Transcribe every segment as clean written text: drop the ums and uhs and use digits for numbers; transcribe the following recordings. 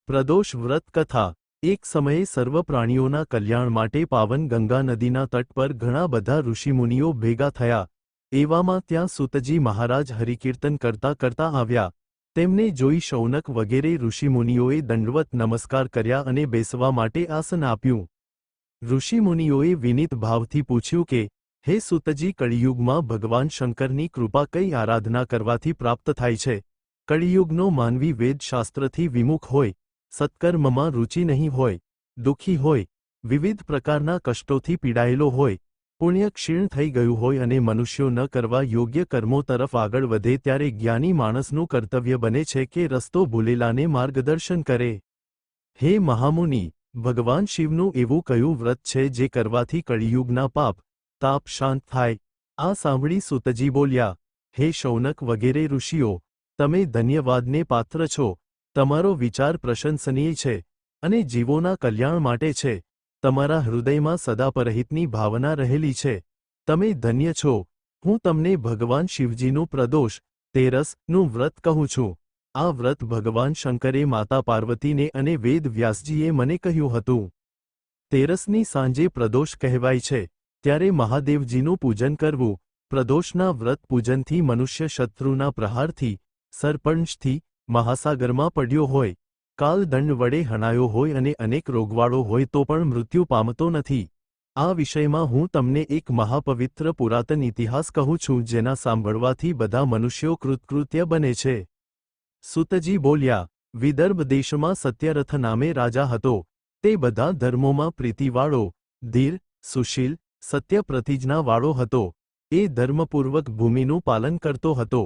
પ્રદોષ વ્રત કથા। એક સમયે સર્વ પ્રાણીઓના કલ્યાણ માટે પાવન ગંગા નદીના તટ પર ઘણા બધા ઋષિમુનિઓ ભેગા થયા। એવામાં ત્યાં સૂતજી મહારાજ હરિકીર્તન કરતા કરતા આવ્યા। તેમને જોઈ શૌનક વગેરે ઋષિમુનિઓએ દંડવત નમસ્કાર કર્યા અને બેસવા માટે આસન આપ્યું। ઋષિમુનિઓએ વિનીત ભાવથી પૂછ્યું કે, હે સૂતજી, કળિયુગમાં ભગવાન શંકરની કૃપા કઈ આરાધના કરવાથી પ્રાપ્ત થાય છે? કળિયુગનો માનવી વેદશાસ્ત્રથી વિમુખ હોય, સત્કર્મમાં રુચિ નહીં હોય, દુઃખી હોય, વિવિધ પ્રકારના કષ્ટોથી પીડાયેલો હોય, પુણ્ય ક્ષીણ થઈ ગયું હોય અને મનુષ્યો ન કરવા યોગ્ય કર્મો તરફ આગળ વધે ત્યારે જ્ઞાની માણસનું કર્તવ્ય બને છે કે રસ્તો ભૂલેલાને માર્ગદર્શન કરે। હે મહામુનિ, ભગવાન શિવનું એવું કયું વ્રત છે જે કરવાથી કળિયુગના પાપ તાપ શાંત થાય? આ સાંભળી સૂતજી બોલ્યા, હે શૌનક વગેરે ઋષિઓ, તમે ધન્યવાદને પાત્ર છો। તમારો વિચાર પ્રશંસનીય છે અને જીવોના કલ્યાણ માટે છે। તમારા હૃદયમાં સદા પરહિતની ભાવના રહેલી છે। તમે ધન્ય છો। હું તમને ભગવાન શિવજીનું પ્રદોષ તેરસ નું વ્રત કહું છું। આ વ્રત ભગવાન શંકરે માતા પાર્વતીને અને વેદ વ્યાસજીએ મને કહ્યું હતું। તેરસની સાંજે પ્રદોષ કહેવાય છે, ત્યારે મહાદેવજીનું પૂજન કરવું। પ્રદોષના વ્રત પૂજનથી મનુષ્ય શત્રુના પ્રહારથી, સરપંચથી, મહાસાગરમાં પડ્યો હોય, કાલદંડ વડે હણાયો હોય અને અનેક રોગવાળો હોય તો પણ મૃત્યુ પામતો નથી। આ વિષયમાં હું તમને એક મહાપવિત્ર પુરાતન ઇતિહાસ કહું છું જેના સાંભળવાથી બધા મનુષ્યો કૃતકૃત્ય બને છે। સૂતજી બોલ્યા, વિદર્ભ દેશમાં સત્યરથ નામે રાજા હતો। તે બધા ધર્મોમાં પ્રીતિવાળો, ધીર, સુશીલ, સત્ય પ્રતિજ્ઞાવાળો હતો। એ ધર્મપૂર્વક ભૂમિનું પાલન કરતો હતો।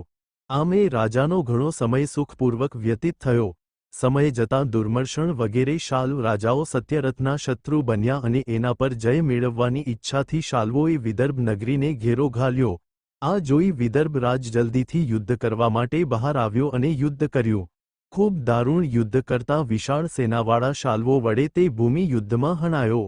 આમ એ રાજાનો ઘણો સમય સુખપૂર્વક વ્યતીત થયો। સમય જતાં દુર્મર્ષણ વગેરે શાલ્વ રાજાઓ સત્યરથના શત્રુ બન્યા અને એના પર જય મેળવવાની ઈચ્છાથી શાલ્વોએ વિદર્ભ નગરીને ઘેરો ઘાલ્યો। આ જોઈ વિદર્ભ રાજ જલ્દીથી યુદ્ધ કરવા માટે બહાર આવ્યો અને યુદ્ધ કર્યું। ખૂબ દારૂણ યુદ્ધ કરતા વિશાળ સેનાવાળા શાલ્વો વડે તે ભૂમિ યુદ્ધમાં હણાયો।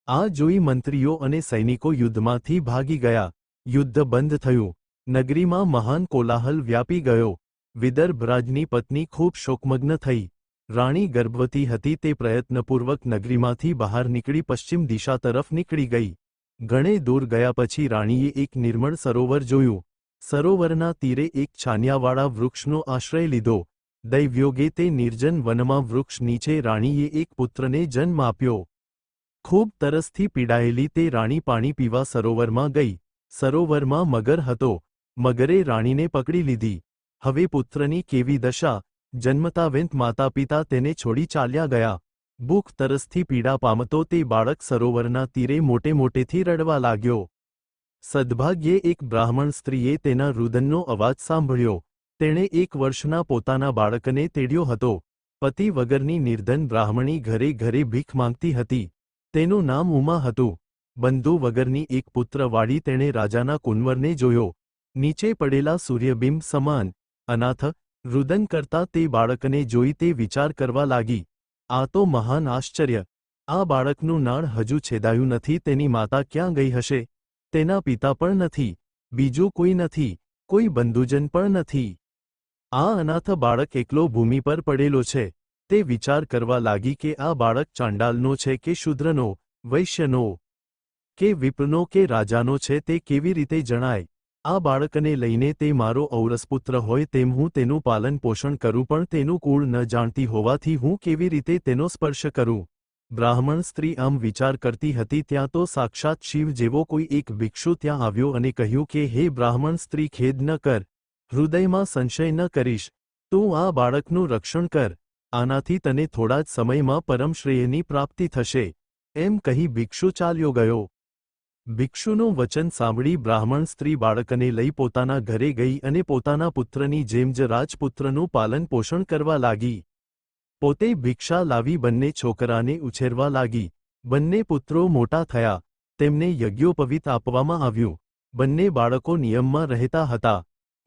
આ જોઈ મંત્રીઓ અને સૈનિકો યુદ્ધમાંથી ભાગી ગયા। યુદ્ધ બંધ થયું। નગરીમાં મહાન કોલાહલ વ્યાપી ગયો। વિદર્ભ રાજની પત્ની ખૂબ શોકમગ્ન થઈ। રાણી ગર્ભવતી હતી। તે પ્રયત્નપૂર્વક નગરીમાંથી બહાર નીકળી પશ્ચિમ દિશા તરફ નીકળી ગઈ। ઘણે દૂર ગયા પછી રાણીએ એક નિર્મળ સરોવર જોયું। સરોવરના તીરે એક છાનિયાવાળા વૃક્ષનો આશ્રય લીધો। દૈવયોગે તે નિર્જન વનમાં વૃક્ષ નીચે રાણીએ એક પુત્રને જન્મ આપ્યો। ખૂબ તરસથી પીડાયેલી તે રાણી પાણી પીવા સરોવરમાં ગઈ। સરોવરમાં મગર હતો। મગરે રાણીને પકડી લીધી। હવે પુત્રની કેવી દશા! જન્મતાવેંત માતા પિતા તેને છોડી ચાલ્યા ગયા। ભૂખ તરસથી પીડા પામતો તે બાળક સરોવરના તીરે મોટે મોટેથી રડવા લાગ્યો। સદભાગ્યે એક બ્રાહ્મણ સ્ત્રીએ તેના રુદનનો અવાજ સાંભળ્યો। તેણે 1 વર્ષના પોતાના બાળકને તેડ્યો હતો। પતિ વગરની નિર્ધન બ્રાહ્મણી ઘરે ઘરે ભીખ માંગતી હતી। તેનું નામ ઉમા હતું। બંધુ વગરની એક પુત્રવાળી તેણે રાજાના કુંવરને જોયો। નીચે પડેલા સૂર્યબિંબ સમાન, અનાથ, રુદન કરતા તે બાળકને જોઈ તે વિચાર કરવા લાગી, આ તો મહાન આશ્ચર્ય! આ બાળકનું નાળ હજુ છેદાયું નથી। તેની માતા ક્યાં ગઈ હશે? તેના પિતા પણ નથી, બીજું કોઈ નથી, કોઈ બંધુજન પણ નથી। આ અનાથ બાળક એકલો ભૂમિ પર પડેલો છે। તે વિચાર કરવા લાગી કે આ બાળક ચાંડાલનો છે કે શૂદ્રનો, વૈશ્યનો કે વિપ્રનો કે રાજાનો છે તે કેવી રીતે જણાય? આ બાળકને લઈને તે મારો ઔરસપુત્ર હોય તેમ હું તેનું પાલન પોષણ કરું, પણ તેનું કુળ ન જાણતી હોવાથી હું કેવી રીતે તેનો સ્પર્શ કરું? બ્રાહ્મણ સ્ત્રી આમ વિચાર કરતી હતી ત્યાં તો સાક્ષાત શિવ જેવો કોઈ એક ભિક્ષુ ત્યાં આવ્યો અને કહ્યું કે, હે બ્રાહ્મણ સ્ત્રી, ખેદ ન કર, હૃદયમાં સંશય ન કરીશ, તું આ બાળકનું રક્ષણ કર। આનાથી તને થોડા જ સમયમાં પરમશ્રેયની પ્રાપ્તિ થશે। એમ કહી ભિક્ષુ ચાલ્યો ગયો। ભિક્ષુનું વચન સાંભળી બ્રાહ્મણ સ્ત્રી બાળકને લઈ પોતાના ઘરે ગઈ અને પોતાના પુત્રની જેમ જ રાજપુત્રનું પાલન પોષણ કરવા લાગી। પોતે ભિક્ષા લાવી બંને છોકરાને ઉછેરવા લાગી। બંને પુત્રો મોટા થયા। તેમને યજ્ઞોપવીત આપવામાં આવ્યું। બંને બાળકો નિયમમાં રહેતા હતા।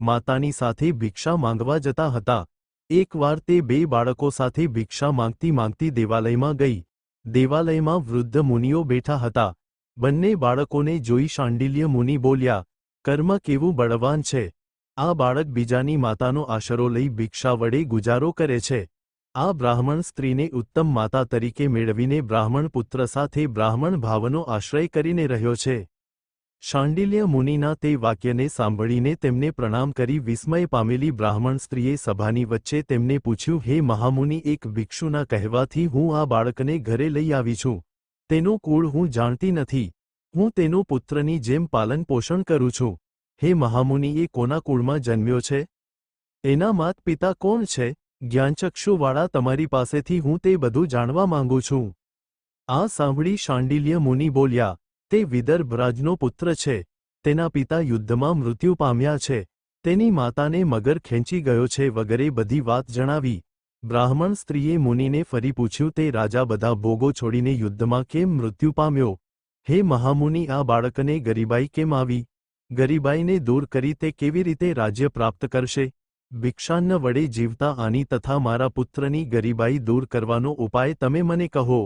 માતાની સાથે ભિક્ષા માંગવા જતા હતા। એકવાર તે 2 બાળકો સાથે ભિક્ષા માંગતી માંગતી દેવાલયમાં ગઈ। દેવાલયમાં વૃદ્ધ મુનિઓ બેઠા હતા। બંને બાળકોને જોઈ શાંડિલ્ય મુનિ બોલ્યા, કર્મ કેવું બળવાન છે! આ બાળક બીજાની માતાનો આશરો લઈ ભિક્ષા વડે ગુજારો કરે છે। આ બ્રાહ્મણ સ્ત્રીને ઉત્તમ માતા તરીકે મેળવીને બ્રાહ્મણ પુત્ર સાથે બ્રાહ્મણ ભાવનો આશ્રય કરીને રહ્યો છે. શાંડિલ્ય મુનિના તે વાક્યને સાંભળીને તેમને પ્રણામ કરી વિસ્મય પામેલી બ્રાહ્મણ સ્ત્રીએ સભાની વચ્ચે તેમને પૂછ્યું, હે મહામુનિ, એક ભિક્ષુના કહેવાથી હું આ બાળકને ઘરે લઈ આવી છું. તેનું કુળ હું જાણતી નથી. હું તેનું પુત્રની જેમ પાલન પોષણ કરું છું. હે મહામુનિ, એ કોના કુળમાં જન્મ્યો છે? એના માત પિતા કોણ છે? જ્ઞાનચક્ષુવાળા તમારી પાસેથી હું તે બધું જાણવા માંગુ છું. આ સાંભળી શાંડિલ્ય મુનિ બોલ્યા, તે વિદર્ભ રાજનો પુત્ર છે. તેના પિતા યુદ્ધમાં મૃત્યુ પામ્યા છે. તેની માતાને મગર ખેંચી ગયો છે વગેરે બધી વાત જણાવી. બ્રાહ્મણ સ્ત્રીએ મુનિને ફરી પૂછ્યું, તે રાજા બધા ભોગો છોડીને યુદ્ધમાં કેમ મૃત્યુ પામ્યો? હે મહામુનિ, આ બાળકને ગરીબાઈ કેમ આવી? ગરીબાઈને દૂર કરી તે કેવી રીતે રાજ્ય પ્રાપ્ત કરશે? ભિક્ષાન્ન વડે જીવતા આની તથા મારા પુત્રની ગરીબાઈ દૂર કરવાનો ઉપાય તમે મને કહો.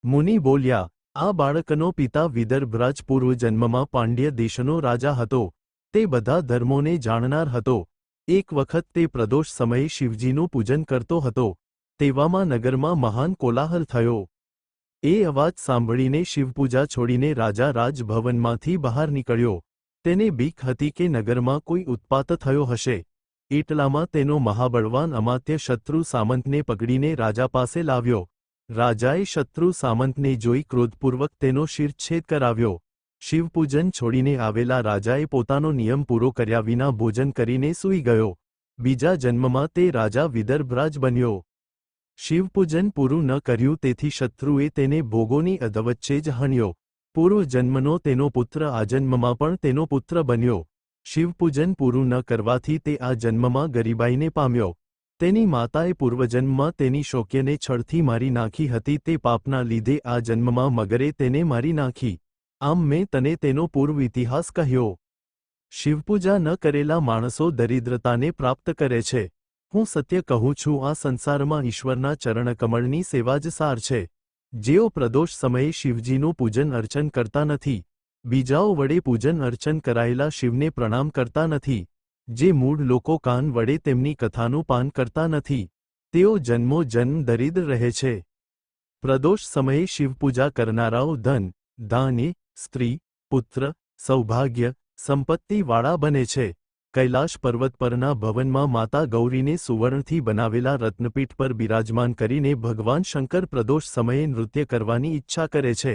મુનિ બોલ્યા, આ બાળકનો પિતા વિદર્ભરાજ પૂર્વજન્મમાં પાંડ્ય દેશનો રાજા હતો. તે બધા ધર્મોને જાણનાર હતો. એક વખત તે પ્રદોષ સમયે શિવજીનું પૂજન કરતો હતો. તેવામાં નગરમાં મહાન કોલાહલ થયો. એ અવાજ સાંભળીને શિવપૂજા છોડીને રાજા રાજભવનમાંથી બહાર નીકળ્યો. તેને બીક હતી કે નગરમાં કોઈ ઉત્પાત થયો હશે. એટલામાં તેનો મહાબળવાન અમાત્ય શત્રુ સામંતને પકડીને રાજા પાસે લાવ્યો. રાજાએ શત્રુ સામંતને જોઈ ક્રોધપૂર્વક તેનો શિરચ્છેદ કરાવ્યો. શિવપૂજન છોડીને આવેલા રાજાએ પોતાનો નિયમ પૂરો કર્યા વિના ભોજન કરીને સૂઈ ગયો. બીજા જન્મમાં તે રાજા વિદર્ભરાજ બન્યો. શિવપૂજન પૂરું ન કર્યું તેથી શત્રુએ તેને ભોગોની અધવચ્ચે જ હણ્યો. પૂર્વજન્મનો તેનો પુત્ર આ જન્મમાં પણ તેનો પુત્ર બન્યો. શિવપૂજન પૂરું ન કરવાથી તે આ જન્મમાં ગરીબાઈને પામ્યો. તેની માતાએ પૂર્વજન્મમાં તેની શોક્યને છળથી મારી નાખી હતી. તે પાપના લીધે આ જન્મમાં મગરે તેને મારી નાખી. આમ મેં તને તેનો પૂર્વ ઇતિહાસ કહ્યો. શિવપૂજા ન કરેલા માણસો દરિદ્રતાને પ્રાપ્ત કરે છે. હું સત્ય કહું છું, આ સંસારમાં ઈશ્વરના ચરણકમળની સેવા જ સાર છે. જેઓ પ્રદોષ સમયે શિવજીનું પૂજન અર્ચન કરતા નથી, બીજાઓ વડે પૂજન અર્ચન કરાયેલા શિવને પ્રણામ કરતા નથી, જે મૂઢ લોકો કાન વડે તેમની કથાનું પાન કરતા નથી, તેઓ જન્મો જન્મ દરિદ્ર રહે છે. પ્રદોષ સમયે શિવપૂજા કરનારાઓ ધન, ધાન્ય, સ્ત્રી, પુત્ર, સૌભાગ્ય, સંપત્તિવાળા બને છે. કૈલાશ પર્વત પરના ભવનમાં માતા ગૌરીને સુવર્ણથી બનાવેલા રત્નપીઠ પર બિરાજમાન કરીને ભગવાન શંકર પ્રદોષ સમયે નૃત્ય કરવાની ઈચ્છા કરે છે.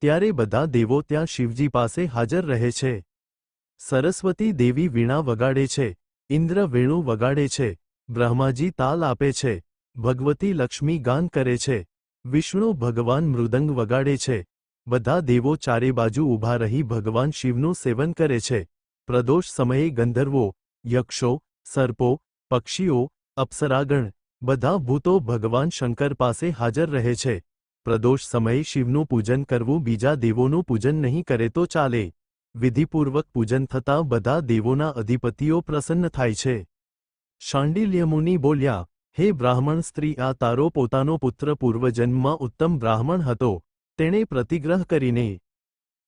ત્યારે બધા દેવો ત્યાં શિવજી પાસે હાજર રહે છે. સરસ્વતી દેવી વીણા વગાડે છે. ઇન્દ્ર વેણુ વગાડે છે. બ્રહ્માજી તાલ આપે છે. ભગવતી લક્ષ્મી ગાન કરે છે. વિષ્ણુ ભગવાન મૃદંગ વગાડે છે. બધા દેવો ચારે બાજુ ઊભા રહી ભગવાન શિવનું સેવન કરે છે. પ્રદોષ સમયે ગંધર્વો, યક્ષો, સર્પો, પક્ષીઓ, અપ્સરાગણ, બધા ભૂતો ભગવાન શંકર પાસે હાજર રહે છે. પ્રદોષ સમયે શિવનું પૂજન કરવું બીજા દેવોનું પૂજન નહીં કરે તો ચાલે. વિધિપૂર્વક પૂજન થતાં બધા દેવોના અધિપતિઓ પ્રસન્ન થાય છે. શાંડિલ્ય મુનિ બોલ્યા, હે બ્રાહ્મણ સ્ત્રી, આ તારો પોતાનો પુત્ર પૂર્વજન્મમાં ઉત્તમ બ્રાહ્મણ હતો. તેણે પ્રતિગ્રહ કરીને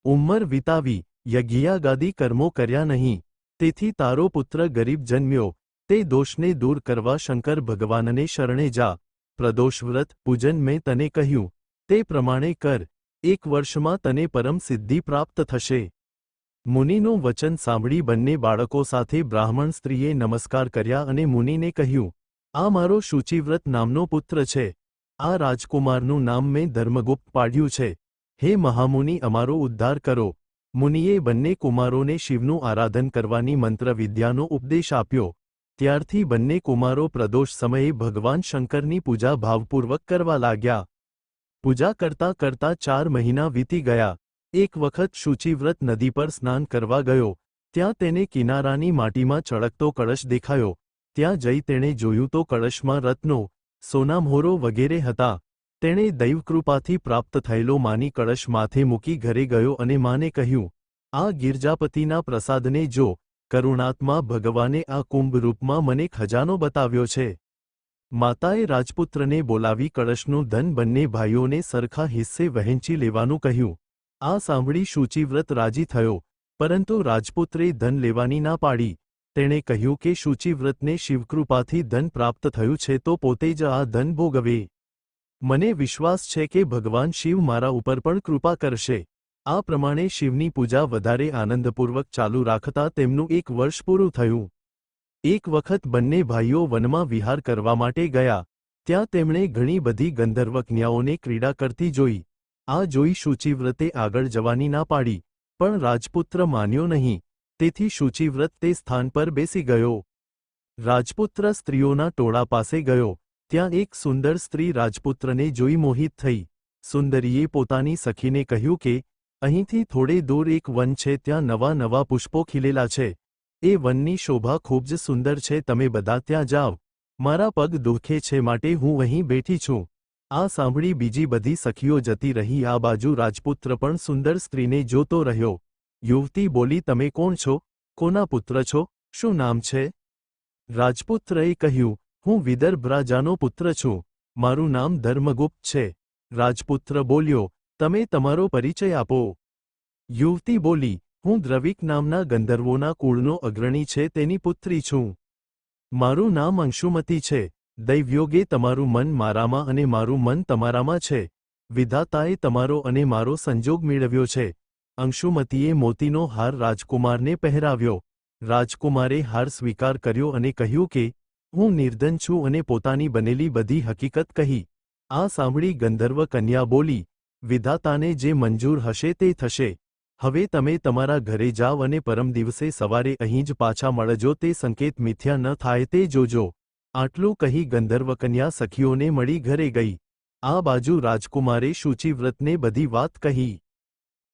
ઉંમર વિતાવી, યજ્ઞયાગાદી કર્મો કર્યા નહીં. તેથી તારો પુત્ર ગરીબ જન્મ્યો. તે દોષને દૂર કરવા શંકર ભગવાનને શરણે જા. પ્રદોષ વ્રત પૂજન મેં તને કહ્યું, તે પ્રમાણે કર. 1 વર્ષમાં તને પરમ સિદ્ધિ પ્રાપ્ત થશે. મુનિનું વચન સાંભળી બંને બાળકો સાથે બ્રાહ્મણ સ્ત્રીએ નમસ્કાર કર્યા અને મુનિને કહ્યું, આ મારો શુચિવ્રત નામનો પુત્ર છે. આ રાજકુમારનું નામ મેં ધર્મગુપ્ત પાડ્યું છે. હે મહામુનિ, અમારો ઉદ્ધાર કરો. મુનિએ બંને કુમારોને શિવનું આરાધન કરવાની મંત્રવિદ્યાનો ઉપદેશ આપ્યો. ત્યારથી બંને કુમારો પ્રદોષ સમયે ભગવાન શંકરની પૂજા ભાવપૂર્વક કરવા લાગ્યા. પૂજા કરતા કરતા 4 મહિના વીતી ગયા. એક વખત શુચિવ્રત નદી પર સ્નાન કરવા ગયો. ત્યાં તેને કિનારાની માટીમાં ચળકતો કળશ દેખાયો. ત્યાં જઈ તેણે જોયું તો કળશમાં રત્નો, સોનામહોરો વગેરે હતા. તેણે દૈવકૃપાથી પ્રાપ્ત થયેલો માની કળશ માથે મૂકી ઘરે ગયો અને માને કહ્યું, આ ગિરજાપતિના પ્રસાદને જો. કરુણાત્મા ભગવાને આ કુંભ રૂપમાં મને ખજાનો બતાવ્યો છે. માતાએ રાજપુત્રને બોલાવી કળશનું ધન બંને ભાઈઓને સરખા હિસ્સે વહેંચી લેવાનું કહ્યું. આ સાંભળી શુચિવ્રત રાજી થયો, પરંતુ રાજપુત્રે ધન લેવાની ના પાડી. તેણે કહ્યું કે શુચિવ્રતને શિવકૃપાથી ધન પ્રાપ્ત થયું છે તો પોતે જ આ ધન ભોગવે. મને વિશ્વાસ છે કે ભગવાન શિવ મારા ઉપર પણ કૃપા કરશે. આ પ્રમાણે શિવની પૂજા વધારે આનંદપૂર્વક ચાલુ રાખતા તેમનું 1 વર્ષ પૂરું થયું. એક વખત બંને ભાઈઓ વનમાં વિહાર કરવા માટે ગયા. ત્યાં તેમણે ઘણી બધી ગંધર્વ કન્યાઓને ક્રીડા કરતી જોઈ. આ જોઈ શુચિવ્રતે આગળ જવાની ના પાડી, પણ રાજપુત્ર માન્યો નહીં. તેથી શુચિવ્રત તે સ્થાન પર બેસી ગયો. રાજપુત્ર સ્ત્રીઓના ટોળા પાસે ગયો. ત્યાં એક સુંદર સ્ત્રી રાજપુત્રને જોઈ મોહિત થઈ. સુંદરીએ પોતાની સખીને કહ્યું કે અહીંથી થોડે દૂર એક વન છે, ત્યાં નવા નવા પુષ્પો ખીલેલા છે. એ વનની શોભા ખૂબ જ સુંદર છે, તમે બધા ત્યાં જાવ. મારા પગ દુખે છે માટે હું અહીં બેઠી છું. આ સાંભળી બીજી બધી સખીઓ જતી રહી. આ બાજુ રાજપુત્ર પણ સુંદર સ્ત્રીને જોતો રહ્યો. યુવતી બોલી, તમે કોણ છો? કોના પુત્ર છો? શું નામ છે? રાજપુત્રએ કહ્યું, હું વિદર્ભ રાજાનો પુત્ર છું. મારું નામ ધર્મગુપ્ત છે. રાજપુત્ર બોલ્યો, તમે તમારો પરિચય આપો. યુવતી બોલી, હું દ્રવિક નામના ગંધર્વોના કુળનો અગ્રણી છે તેની પુત્રી છું. મારું નામ અંશુમતી છે. દૈવયોગે તમારું મન મારામાં અને મારું મન તમારામાં છે. વિધાતાએ તમારો અને મારો સંજોગ મેળવ્યો છે. અંશુમતીએ મોતીનો હાર રાજકુમારને પહેરાવ્યો. રાજકુમારે હાર સ્વીકાર કર્યો અને કહ્યું કે હું નિર્ધન છું અને પોતાની બનેલી બધી હકીકત કહી. આ સાંભળી ગંધર્વ કન્યા બોલી, વિધાતાને જે મંજૂર હશે તે થશે. હવે તમે તમારા ઘરે જાવ અને પરમ દિવસે સવારે અહીં જ પાછા મળજો. તે સંકેત મિથ્યા ન થાય તે જોજો. આટલું કહી ગંધર્વ કન્યા સખીઓને મળી ઘરે ગઈ. આ બાજુ રાજકુમારે શુચિવ્રતને બધી વાત કહી.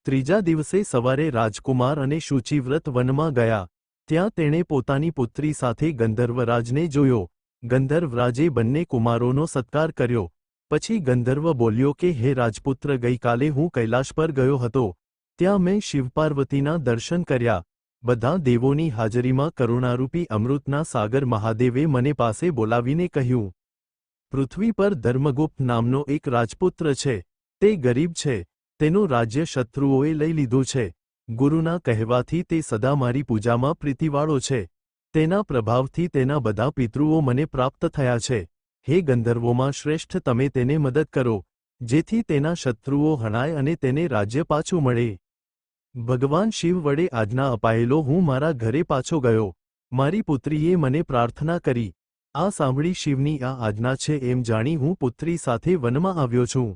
ત્રીજા દિવસે સવારે રાજકુમાર અને શુચિવ્રત વનમાં ગયા. ત્યાં તેણે પોતાની પુત્રી સાથે ગંધર્વરાજને જોયો. ગંધર્વરાજે બંને કુમારોનો સત્કાર કર્યો. પછી ગંધર્વ બોલ્યો કે હે રાજપુત્ર, ગઈકાલે હું કૈલાશ પર ગયો હતો. ત્યાં મેં શિવપાર્વતીના દર્શન કર્યા. બધા દેવોની હાજરીમાં કરુણારૂપી અમૃતના સાગર મહાદેવે મને પાસે બોલાવીને કહ્યું, પૃથ્વી પર ધર્મગુપ્ત નામનો એક રાજપુત્ર છે. તે ગરીબ છે. તેનું રાજ્ય શત્રુઓએ લઈ લીધું છે. ગુરુના કહેવાથી તે સદા મારી પૂજામાં પ્રીતિવાળો છે. તેના પ્રભાવથી તેના બધા પિતૃઓ મને પ્રાપ્ત થયા છે. હે ગંધર્વોમાં શ્રેષ્ઠ, તમે તેને મદદ કરો, જેથી તેના શત્રુઓ હણાય અને તેને રાજ્ય પાછું મળે. ભગવાન શિવ વડે આજ્ઞા અપાયેલો હું મારા ઘરે પાછો ગયો. મારી પુત્રીએ મને પ્રાર્થના કરી. આ સાંભળી શિવની આ આજ્ઞા છે એમ જાણી હું પુત્રી સાથે વનમાં આવ્યો છું.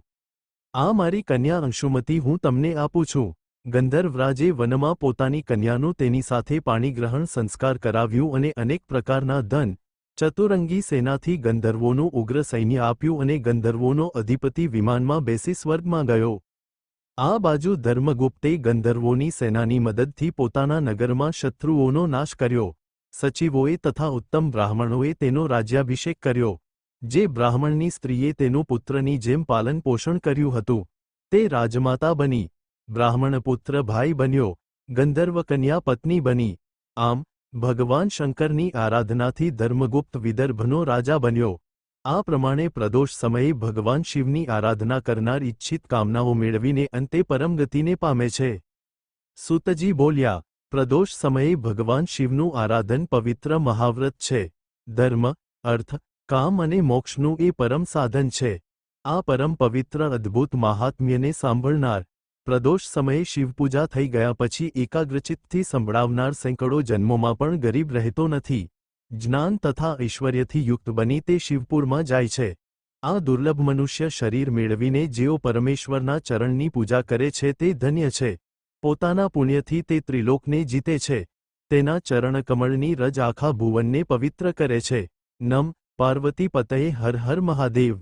આ મારી કન્યા અંશુમતી હું તમને આપું છું. ગંધર્વરાજે વનમાં પોતાની કન્યાનું તેની સાથે પાણીગ્રહણ સંસ્કાર કરાવ્યું અને અનેક પ્રકારના ધન, ચતુરંગી સેનાથી ગંધર્વોનું ઉગ્ર સૈન્ય આપ્યું અને ગંધર્વોનો અધિપતિ વિમાનમાં બેસી સ્વર્ગમાં ગયો. આ બાજુ ધર્મગુપ્તે ગંધર્વોની સેનાની મદદથી પોતાના નગરમાં શત્રુઓનો નાશ કર્યો. સચિવોએ તથા ઉત્તમ બ્રાહ્મણોએ તેનો રાજ્યાભિષેક કર્યો. જે બ્રાહ્મણની સ્ત્રીએ તેનું પુત્રની જેમ પાલન પોષણ કર્યું હતું, તે રાજમાતા બની. બ્રાહ્મણ પુત્ર ભાઈ બન્યો. ગંધર્વ કન્યા પત્ની બની. આમ ભગવાન શંકરની આરાધનાથી ધર્મગુપ્ત વિદર્ભનો રાજા બન્યો. આ પ્રમાણે પ્રદોષ સમયે ભગવાન શિવની આરાધના કરનાર ઇચ્છિત કામનાઓ મેળવીને અંતે પરમગતિને પામે છે. સૂતજી બોલ્યા, પ્રદોષ સમયે ભગવાન શિવનું આરાધન પવિત્ર મહાવ્રત છે. ધર્મ, અર્થ, કામ અને મોક્ષનું એ પરમ સાધન છે. આ પરમ પવિત્ર અદ્ભુત મહાત્મ્યને સાંભળનાર, પ્રદોષ સમયે શિવપૂજા થઈ ગયા પછી એકાગ્રચિત્તથી સંભળાવનાર સેંકડો જન્મોમાં પણ ગરીબ રહેતો નથી. જ્ઞાન તથા ઐશ્વર્યથી યુક્ત બની તે શિવપુરમાં જાય છે. આ દુર્લભ મનુષ્ય શરીર મેળવીને જેઓ પરમેશ્વરના ચરણની પૂજા કરે છે તે ધન્ય છે. પોતાના પુણ્યથી તે ત્રિલોકને જીતે છે. તેના ચરણકમળની રજ આખા ભુવનને પવિત્ર કરે છે. નમ પાર્વતી પતયે હર હર મહાદેવ.